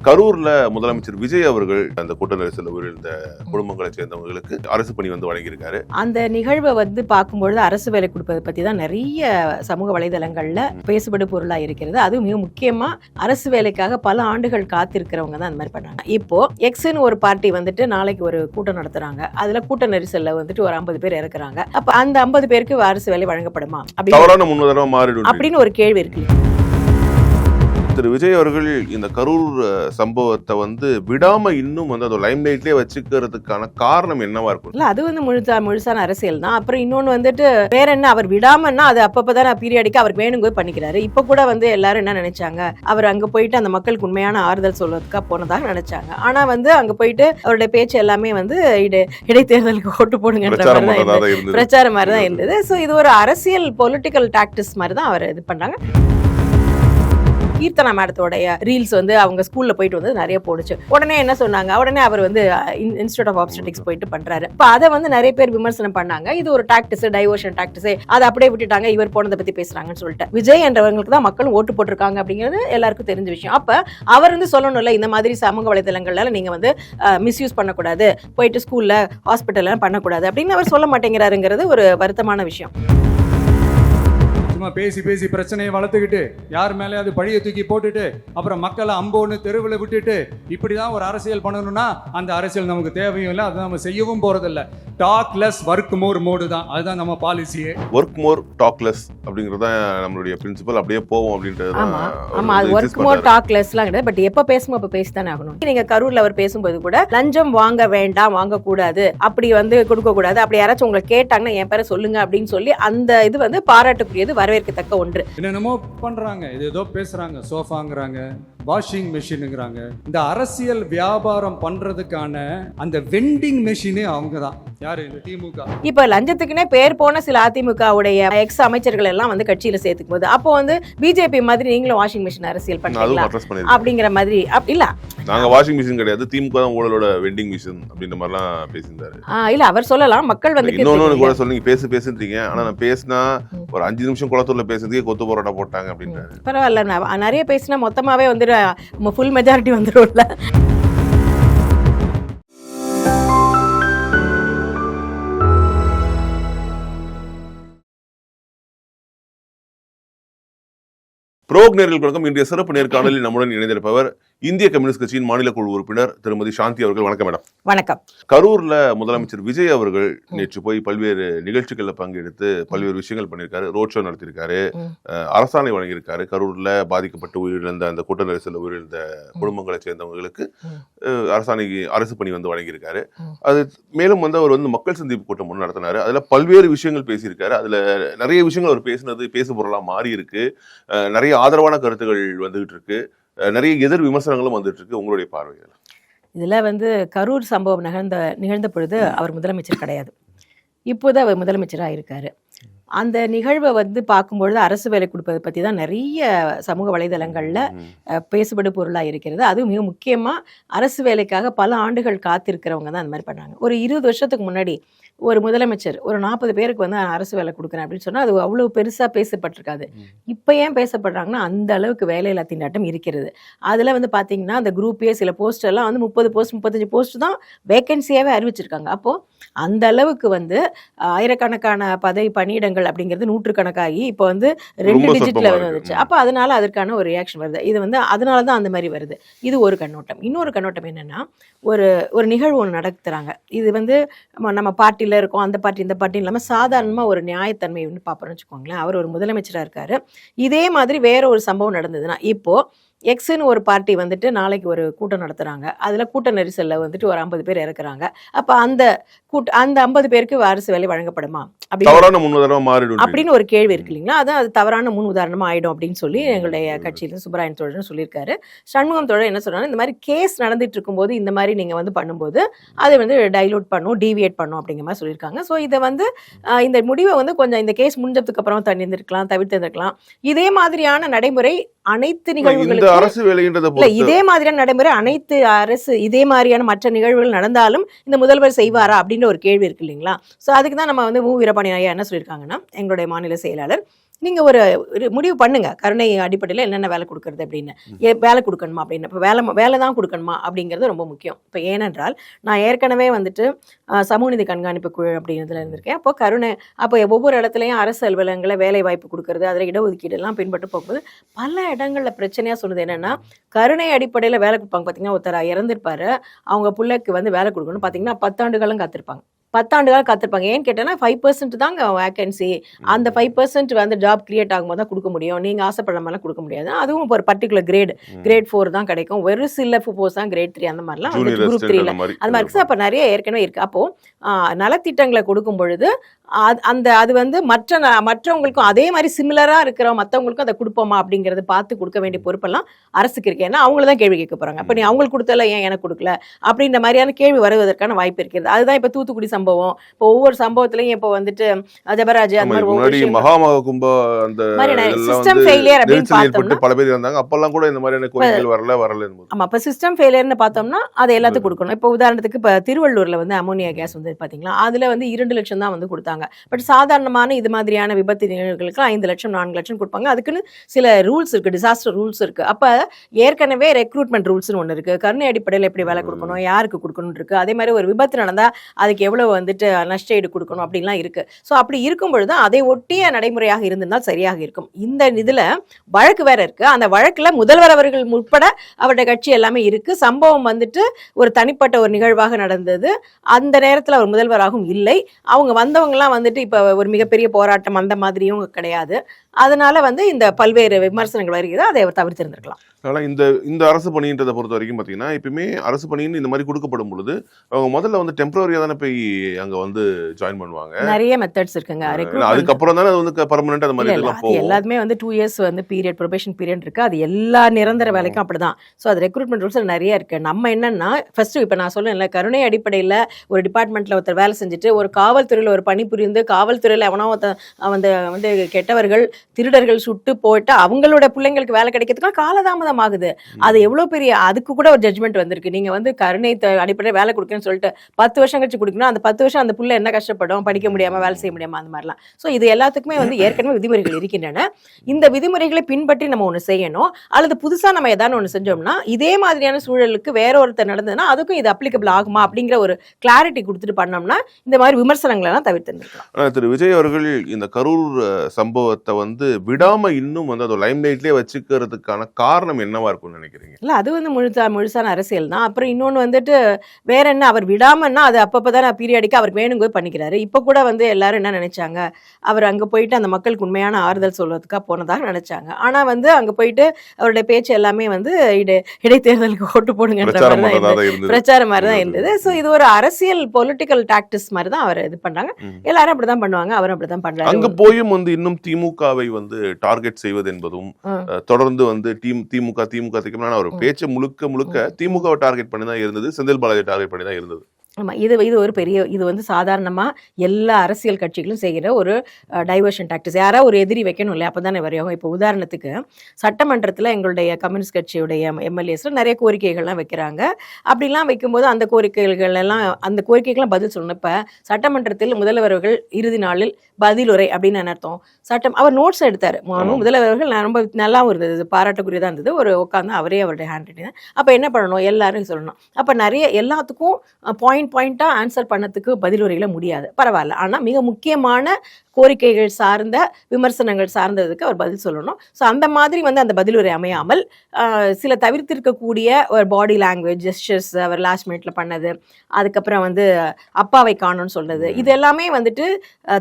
கரூர்ல முதலமைச்சர் விஜய் அவர்கள் அந்த கூட்ட நெரிசல்ல உயிரிழந்த குடும்பங்களை சேர்ந்தவங்களுக்கு அரசு பணி வழங்கியிருக்காரு. அந்த நிகழ்வை பார்க்கும்பொழுது அரசு வேலை கொடுப்பதை பத்தி தான் நிறைய சமூக வலைதளங்கள்ல பேசுபடு பொருளா இருக்கிறது. அதுவும் மிக முக்கியமா அரசு வேலைக்காக பல ஆண்டுகள் காத்திருக்கிறவங்க தான் அந்த மாதிரி பண்றாங்க. இப்போ எக்ஸ்னு ஒரு பார்ட்டி நாளைக்கு ஒரு கூட்டம் நடத்துறாங்க. அதுல கூட்ட நெரிசல்ல ஒரு 50 பேர் இறக்குறாங்க. அப்ப அந்த 50 பேருக்கு அரசு வேலை வழங்கப்படுமா அப்படின்னு ஒரு கேள்வி இருக்கு. திரு விஜய் அவர்கள் இந்த கரூர் சம்பவத்தை விடாம இன்னும் அதோட லைம் லைட்லயே வச்சுக்கிறதுக்கான காரணம் என்னவா இருக்கும்? இல்ல அது முழுசான அரசியல் தான். அப்புறம் இன்னொன்னு வேற என்ன, அவர் விடாமன்னா அது அப்பப்பதான் பீரியாடிக்கா அவருக்கு வேணுங்க பண்ணிக்கிறாரு. இப்ப கூட எல்லாரும் என்ன நினைச்சாங்க, அவர் அங்க போயிட்டு அந்த மக்களுக்கு உண்மையான ஆறுதல் சொல்றதுக்காக போனதாக நினைச்சாங்க. ஆனா அவருடைய பேச்சு எல்லாமே இடைத்தேர்தலுக்கு ஓட்டு போடுங்கன்ற பிரச்சாரம் மாதிரி தான் இருந்தது. சோ இது ஒரு அரசியல் பொலிட்டிக்கல் டாக்டிக்ஸ் மாதிரி தான் அவர் இது பண்றாங்க. கீர்த்தனா மேடத்தோடைய ரீல்ஸ் அவங்க ஸ்கூல்ல போயிட்டு நிறைய போடுச்சு. உடனே என்ன சொன்னாங்க, உடனே அவர் இன்ஸ்டிடியூட் ஆஃப் ஆப்ஸ்டெட்டிக்ஸ் போயிட்டு பண்றாரு. இப்ப அதை நிறைய பேர் விமர்சனம் பண்ணாங்க. இது ஒரு டாக்டிக்ஸ், டைவர்ஷன் டாக்டிக்ஸ், அதை அப்படியே விட்டுட்டாங்க, இவர் போனதை பத்தி பேசுறாங்கன்னு சொல்லிட்டு. விஜய் என்றவங்களுக்கு தான் மக்களும் ஓட்டு போட்டிருக்காங்க அப்படிங்கிறது எல்லாருக்கும் தெரிஞ்ச விஷயம். அப்ப அவர் சொல்லணும்ல, இந்த மாதிரி சமூக வலைதளங்கள்ல நீங்க மிஸ்யூஸ் பண்ணக்கூடாது, போயிட்டு ஸ்கூல்ல ஹாஸ்பிட்டல்ல பண்ணக்கூடாது அப்படின்னு அவர் சொல்ல மாட்டேங்கிறாருங்கிறது ஒரு வருத்தமான விஷயம். சும்மா பேசி பேசி பிரச்சனையை வளர்த்துக்கிட்டு யார் மேலே அது பழியை தூக்கி போட்டுட்டு அப்புறம் மக்களை அம்போன்னு தெருவில் விட்டுட்டு இப்படிதான் ஒரு அரசியல் பண்ணணும்னா அந்த அரசியல் நமக்கு தேவையும் இல்லை, அதை நம்ம செய்யவும் போறதில்லை. Talk less work more mode தான், அதுதான் நம்ம பாலிசியே. ஒர்க் மோர் டாக் லெஸ் அப்படிங்கறத நம்மளுடைய பிரின்சிபல், அப்படியே போவோம் அப்படின்றது. ஆமா, அது ஒர்க் மோர் டாக் லெஸ்லாம் கிடையாது. பட் எப்ப பேசணும் அப்ப பேசித்தானே ஆகணும். நீங்க கரூர்ல அவர் பேசும்போது கூட லஞ்சம் வாங்க வேண்டாம், வாங்க கூடாது, அப்படி கொடுக்க கூடாது, அப்படி யாராச்சும் உங்களை கேட்டாங்கன்னா என் பேரை சொல்லுங்க அப்படின்னு சொல்லி அந்த இது பாராட்டுக்குரியது, வரவேற்கத்தக்க ஒன்று. என்னென்னமோ பண்றாங்க, இது ஏதோ பேசுறாங்க, சோஃபாங்கிறாங்க, வாஷிங் மெஷினுங்கிறாங்க. இந்த அரசியல் வியாபாரம் பண்றதுக்கான அந்த வெண்டிங் மெஷினே அவங்க தான். யாரு? இந்த திமுக. இப்ப லஞ்சத்துக்குனே பேர் போன சில அதிமுகவுடைய எக்ஸ் அமைச்சர்கள் எல்லாம் கட்சியில சேர்த்துக்கும் போது அப்போ பிஜேபி மாதிரி நீங்களும் வாஷிங் மிஷின் அரசியல் பண்றீங்களா அப்படிங்கிற மாதிரி இல்ல, நாங்க வாஷிங் மிஷின் கிடையாது, திமுக தான் உங்களோட வெண்டிங் மிஷின் அப்படின்ற மாதிரிலாம் பேசியிருந்தாரு. இல்ல அவர் சொல்லலாம், மக்கள் இன்னொன்னு கூட சொல்லுங்க, பேசுறீங்க, ஆனா நான் பேசினா ஒரு 5 நிமிஷம் குளத்தூர்ல பேசுறதுக்கே கொத்து போராட்ட போட்டாங்க அப்படின்றாரு. பரவாயில்ல, நிறைய பேசினா மொத்தமாவே ஃபுல் மெஜாரிட்டி வந்துரும்ல. புரோக் நேயர்களுக்கு இன்றைய சிறப்பு நேர்காணலில் நம்முடன் இணைந்திருப்பவர் இந்திய கம்யூனிஸ்ட் கட்சியின் மாநில குழு உறுப்பினர் திருமதி சாந்தி அவர்கள். வணக்கம் மேடம். வணக்கம். கரூர்ல முதலமைச்சர் விஜய் அவர்கள் நேற்று போய் பல்வேறு நிகழ்ச்சிகள்ல பங்கெடுத்து பல்வேறு விஷயங்கள் பண்ணியிருக்காரு. ரோட் ஷோ நடத்தியிருக்காரு, அரசாணை வழங்கியிருக்காரு. கரூர்ல பாதிக்கப்பட்டு உயிரிழந்த அந்த கூட்ட நெரிசல்ல உயிரிழந்த குடும்பங்களை சேர்ந்தவங்களுக்கு அரசு பணி வழங்கியிருக்காரு. அது மேலும் அவர் மக்கள் சந்திப்பு கூட்டம் ஒன்று நடத்தினாரு. அதுல பல்வேறு விஷயங்கள் பேசியிருக்காரு. அதுல நிறைய விஷயங்கள் அவர் பேசினது பேசு பொருளா மாறி இருக்கு. நிறைய ஆதரவான கருத்துகள் வந்துகிட்டு இருக்கு, நிறைய எதிர் விமர்சனங்களும் வந்துட்டு இருக்கு. உங்களுடைய பார்வைகள் இதுல கரூர் சம்பவம் நிகழ்ந்த பொழுது அவர் முதலமைச்சர் கிடையாது, இப்போது அவர் முதலமைச்சராக இருக்காரு. அந்த நிகழ்வை பார்க்கும்பொழுது அரசு வேலை கொடுப்பதை பற்றி தான் நிறைய சமூக வலைதளங்களில் பேசுபடு பொருளாக இருக்கிறது. அதுவும் மிக முக்கியமாக அரசு வேலைக்காக பல ஆண்டுகள் காத்திருக்கிறவங்க தான் அந்த மாதிரி பண்ணாங்க. ஒரு 20 வருஷத்துக்கு முன்னாடி ஒரு முதலமைச்சர் ஒரு 40 பேருக்கு அரசு வேலை கொடுக்குறேன் அப்படின்னு சொன்னால் அது அவ்வளோ பெருசாக பேசப்பட்டிருக்காது. இப்போ ஏன் பேசப்படுறாங்கன்னா அந்த அளவுக்கு வேலையில்லா திண்டாட்டம் இருக்கிறது. அதில் பார்த்தீங்கன்னா அந்த குரூப்பே சில போஸ்டெல்லாம் 30 போஸ்ட் 35 போஸ்ட் தான் வேகன்சியாகவே அறிவிச்சிருக்காங்க. அப்போது அந்த அளவுக்கு ஆயிரக்கணக்கான பணியிடங்கள் அப்படிங்கிறது நூற்றுக்கணக்காகி இப்போ 2 டிஜிட்ல வந்துச்சு. அப்போ அதனால அதற்கான ஒரு ரியாக்ஷன் வருது. இது அதனால தான் அந்த மாதிரி வருது. இது ஒரு கண்ணோட்டம். இன்னொரு கண்ணோட்டம் என்னன்னா, ஒரு நிகழ்வு ஒன்று நடத்துறாங்க. இது நம்ம பார்ட்டியில் இருக்கோம், அந்த பார்ட்டி இந்த பார்ட்டி இல்லாமல் சாதாரணமாக ஒரு நியாயத்தன்மை பார்ப்போம்னு வச்சுக்கோங்களேன். அவர் ஒரு முதலமைச்சராக இருக்காரு. இதே மாதிரி வேற ஒரு சம்பவம் நடந்ததுன்னா, இப்போ எக்ஸ்னு ஒரு பார்ட்டி நாளைக்கு ஒரு கூட்டம் நடத்துறாங்க. அதுல கூட்ட நெரிசல்ல ஒரு 50 பேர் இறக்குறாங்க. அப்ப அந்த 50 பேருக்கு அரசு வேலை வழங்கப்படுமா அப்படின்னு ஒரு கேள்வி இருக்கு இல்லைங்களா. அது தவறான முன் உதாரணமா ஆயிடும் அப்படின்னு சொல்லி எங்களுடைய கட்சியில சுப்பராயன் தோழர் சொல்லியிருக்காரு. சண்முகம் தோழர் என்ன சொல்றாங்க, இந்த மாதிரி கேஸ் நடந்துட்டு இருக்கும்போது இந்த மாதிரி நீங்க பண்ணும்போது அதை டைலூட் பண்ணும், டீவியேட் பண்ணும் அப்படிங்கிற மாதிரி சொல்லியிருக்காங்க. ஸோ இதை இந்த முடிவை கொஞ்சம் இந்த கேஸ் முடிஞ்சதுக்கு அப்புறம் தவிர்த்திருக்கலாம். இதே மாதிரியான நடைமுறை அனைத்து நிகழ்வுகளுக்கும் இதே மாதிரியான நடைமுறை அனைத்து அரசு இதே மாதிரியான மற்ற நிகழ்வுகள் நடந்தாலும் இந்த முதல்வர் செய்வாரா அப்படின்ற ஒரு கேள்வி இருக்கு இல்லைங்களா. ஸோ அதுக்கு தான் நம்ம வீரபாணி ஐயா என்ன சொல்லியிருக்காங்கன்னா, எங்களுடைய மாநில செயலாளர், நீங்க ஒரு முடிவு பண்ணுங்க, கருணை அடிப்படையில் என்னென்ன வேலை கொடுக்கறது அப்படின்னு, வேலை கொடுக்கணுமா அப்படின்னு. இப்போ வேலை தான் கொடுக்கணுமா அப்படிங்கிறது ரொம்ப முக்கியம். இப்போ ஏனென்றால் நான் ஏற்கனவே வந்துட்டு சமூக நீதி கண்காணிப்பு குழு அப்படிங்கிறதுல இருந்திருக்கேன். அப்போ ஒவ்வொரு இடத்துலையும் அரசு அலுவலகங்களை வேலை வாய்ப்பு கொடுக்கறது, அதில் இடஒதுக்கீடு எல்லாம் பின்பற்று போகும்போது பல இடங்களில் பிரச்சனையாக சொன்னது என்னன்னா, கருணை அடிப்படையில் வேலை கொடுப்பாங்க. பார்த்தீங்கன்னா ஒருத்தர் இறந்துருப்பாரு, அவங்க பிள்ளைக்கு வந்து வேலை கொடுக்கணும், பார்த்தீங்கன்னா 10 ஆண்டுகளும் காத்திருப்பாங்க. 10 ஆண்டுகள் காத்திருப்பாங்க. ஏன்னு கேட்டேன்னா 5% தாங்க வேகன்சி. அந்த 5% வந்து ஜாப் கிரியேட் ஆகும்போது தான் கொடுக்க முடியும். நீங்க ஆசைப்படுற மாதிரிலாம் கொடுக்க முடியாது. அதுவும் இப்போ ஒரு பர்டிகுலர் கிரேட் 4 தான் கிடைக்கும். வெறும் சில போஸ்ட் தான் கிரேட் 3 அந்த மாதிரிலாம் வந்து குரூப் 3ல அந்த மாதிரி இருக்கு. அப்போ நிறைய ஏற்கனவே இருக்கு. அப்போ நலத்திட்டங்களை கொடுக்கும் பொழுது அது வந்து மற்றவங்களுக்கும் அதே மாதிரி சிமிலரா இருக்கிற மற்றவங்களுக்கும் அதை கொடுப்போமா அப்படிங்கறது பார்த்து கொடுக்க வேண்டிய பொறுப்பெல்லாம் அரசுக்கு இருக்கு. ஏன்னா அவங்கள தான் கேள்வி கேட்க போறாங்க. அப்ப நீ அவங்களுக்கு கொடுத்தல ஏன் எனக்கு கொடுக்கல அப்படின்ற மாதிரியான கேள்வி வருவதற்கான வாய்ப்பு இருக்கிறது. அதுதான் இப்ப தூத்துக்குடி சம்பவம். இப்போ ஒவ்வொரு சம்பவத்திலையும் இப்போ வந்துட்டு ஜபராஜ் அந்த மாதிரி ஒவ்வொரு சிஸ்டம் ஃபெயிலியர் அப்படின்னு பார்த்தோம்னா பல பேர் இருந்தாங்க. அப்பெல்லாம் கூட இந்த மாதிரியான கோரிக்கைகள் வரல. ஆமா, இப்ப சிஸ்டம் ஃபெயிலியர்னு பார்த்தோம்னா அதை எல்லாத்துக்கும் கொடுக்கணும். இப்போ உதாரணத்துக்கு இப்ப திருவள்ளூர்ல வந்து அமோனியா கேஸ் வந்து பாத்தீங்களா, அதுல வந்து 2 லட்சம் தான் வந்து கொடுத்தாங்க. பட் சாதாரணமான இது மாதிரியான விபத்து நிகழ்வுகளுக்கு 5 லட்சம் 4 லட்சம் கொடுப்பாங்க. அதுக்குன்னு சில ரூல்ஸ் இருக்கு, டிசாஸ்டர் ரூல்ஸ் இருக்கு. அப்ப ஏற்கனவே ரெக்ரூட்மெண்ட் ரூல்ஸ்னு ஒன்று இருக்கு. கருணை அடிப்படையில் எப்படி வேலை கொடுக்கணும், யாருக்கு கொடுக்கணும் இருக்கு. அதே மாதிரி ஒரு விபத்து நடந்தா அதுக்கு எவ்வளவு வந்துட்டு நஷ்டஈடு கொடுக்கணும் அப்படின்லாம் இருக்கு. ஸோ அப்படி இருக்கும் பொழுது அதை ஒட்டிய நடைமுறையாக இருந்திருந்தால் சரியாக இருக்கும். இந்த இதுல வழக்கு வேற இருக்கு. அந்த வழக்குல முதல்வர் அவர்கள் உட்பட அவருடைய கட்சி எல்லாமே இருக்கு. சம்பவம் வந்துட்டு ஒரு தனிப்பட்ட ஒரு நிகழ்வாக நடந்தது. அந்த நேரத்தில் அவர் முதல்வராகவும் இல்லை. அவங்க வந்தவங்க எல்லாம் வந்துட்டு இப்ப ஒரு மிகப்பெரிய போராட்டம் அந்த மாதிரியும் கிடையாது. அதனால வந்து இந்த பல்வேறு விமர்சனங்கள் வருகிறது. அதை அவர் தவிர்த்திருந்திருக்கலாம். இந்த அரசு பணின்றதை பொறுத்த வரைக்கும் பாத்தீங்கன்னா, எப்பயுமே அரசு பணின்னு இந்த மாதிரி கொடுக்கப்படும் பொழுது அவங்க முதல்ல வந்து டெம்பரரியா தானே போய் அங்க வந்து ஜாயின் பண்ணுவாங்க. நிறைய மெத்தட்ஸ் இருக்குங்க. அதுக்கப்புறம் தானே அது வந்து பர்மனன்ட் அந்த மாதிரி இதெல்லாம் போகும். எல்லாத்துமே வந்து 2 இயர்ஸ் வந்து பீரியட், ப்ரொபேஷன் பீரியட் இருக்கு. அது எல்லா நிரந்தர வேலைக்கும் அப்படிதான். ஸோ அது ரெக்ரூட்மெண்ட் ரூல்ஸ் நிறைய இருக்கு. நம்ம என்னன்னா ஃபர்ஸ்ட் இப்போ நான் சொல்லேன்ல, கருணை அடிப்படையில் ஒரு டிபார்ட்மெண்ட்ல ஒருத்தர் வேலை செஞ்சுட்டு ஒரு காவல்துறையில் ஒரு பணி புரிந்து காவல்துறையில் எவனோ வந்து கெட்டவர்கள் திருடர்கள் சுட்டு போயிட்டு அவங்களோட பிள்ளைங்களுக்கு வேலை கிடைக்கிறதுக்கு காலதாமதம் ஆகுது. அது எவ்வளவு பெரிய, அதுக்கு கூட ஒரு ஜட்மெண்ட் வந்திருக்கு. நீங்க வந்து கருணை அடிப்படையில் வேலை கொடுக்கணும்னு சொல்லிட்டு 10 வருஷம் கழிச்சு கொடுக்கணும். அந்த 10 வருஷம் அந்த புள்ள என்ன கஷ்டப்படும், படிக்க முடியாம வேலை செய்ய முடியாம அந்த மாதிரிலாம். ஸோ இது எல்லாத்துக்குமே வந்து ஏற்கனவே விதிமுறைகள் இருக்கின்றன. இந்த விதிமுறைகளை பின்பற்றி நம்ம ஒன்று செய்யணும். அல்லது புதுசா நம்ம ஏதாவது ஒன்று செஞ்சோம்னா இதே மாதிரியான சூழலுக்கு வேற ஒருத்தர் நடந்ததுன்னா அதுக்கும் இது அப்ளிகபிள் ஆகுமா அப்படிங்கிற ஒரு கிளாரிட்டி கொடுத்துட்டு பண்ணோம்னா இந்த மாதிரி விமர்சனங்களை எல்லாம் தவிர்த்துருக்கலாம். திரு விஜய் அவர்கள் இந்த கரூர் சம்பவத்தை வந்து விடாம இன்னும் வந்து அதை லைம் லைட்லயே வச்சுக்கிறதுக்கான காரணம் என்னவா இருக்கும்னு நினைக்கிறீங்க? இல்ல அது வந்து முழுசான அரசியல் தான். அப்புறம் இன்னொன்று வந்துட்டு வேற என்ன, அவர் விடாமன்னா அது அப்பப்பதான் பீரியாடிக்கா அவருக்கு வேணுங்க பண்ணிக்கிறாரு. இப்போ கூட வந்து எல்லாரும் என்ன நினைச்சாங்க, அவர் அங்க போயிட்டு அந்த மக்களுக்கு உண்மையான ஆறுதல் சொல்றதுக்காக போனதாக நினைச்சாங்க. ஆனா வந்து அங்க போயிட்டு அவருடைய பேச்சு எல்லாமே வந்து இடைத்தேர்தலுக்கு ஓட்டு போடுங்கன்ற பிரச்சாரம் மாதிரி தான் இருந்தது. ஸோ இது ஒரு அரசியல் பொலிட்டிக்கல் டாக்டிக்ஸ் மாதிரி தான் அவர் இது பண்றாங்க. எல்லாரும் அப்படிதான் பண்ணுவாங்க, அவரும் அப்படிதான் பண்றாரு. அங்க போயும் வந்து இன்னும் திமுகவை வந்து டார்கெட் செய்வது என்பதும் தொடர்ந்து வந்து திமுக ஒரு பேச்சு முழுக்க திமுகவை டார்கெட் பண்ணி தான் இருந்தது, செந்தில் பாலாஜி டார்கெட் பண்ணி தான் இருந்தது. ஆமாம், இது ஒரு பெரிய, இது வந்து சாதாரணமாக எல்லா அரசியல் கட்சிகளும் செய்கிற ஒரு டைவர்ஷன் டாக்டிக்ஸ். யாராவது ஒரு எதிரி வைக்கணும் இல்லையா, அப்போ தானே வரையும். இப்போ உதாரணத்துக்கு சட்டமன்றத்தில் எங்களுடைய கம்யூனிஸ்ட் கட்சியுடைய எம்எல்ஏஸில் நிறைய கோரிக்கைகள்லாம் வைக்கிறாங்க. அப்படிலாம் வைக்கும்போது அந்த கோரிக்கைகள்லாம் பதில் சொல்லணும். இப்போ சட்டமன்றத்தில் முதல்வர்கள் இறுதி நாளில் பதிலுரை அப்படின்னு அர்த்தம். அவர் நோட்ஸ் எடுத்தார். முதல்வர்கள் ரொம்ப நல்லாவும் இருந்தது, பாராட்டுக்குரியதாக இருந்தது. ஒரு உட்காந்து அவருடைய ஹேண்ட் ரைட்டிங். அப்போ என்ன பண்ணணும், எல்லாரும் சொல்லணும். அப்போ நிறைய எல்லாத்துக்கும் பாயிண்டா ஆன்சர் பண்ணதுக்கு பதிலுரையில முடியாது, பரவாயில்ல. ஆனா மிக முக்கியமான கோரிக்கைகள் சார்ந்த விமர்சனங்கள் சார்ந்ததுக்கு அவர் பதில் சொல்லணும். ஸோ அந்த மாதிரி வந்து அந்த பதிலுரை அமையாமல் சில தவிர்த்திருக்கக்கூடிய ஒரு பாடி லாங்குவேஜ் ஜெஸ்டர்ஸ் அவர் லாஸ்ட் மினிட்ல பண்ணது, அதுக்கப்புறம் வந்து அப்பாவை காணும்னு சொல்றது, இது எல்லாமே வந்துட்டு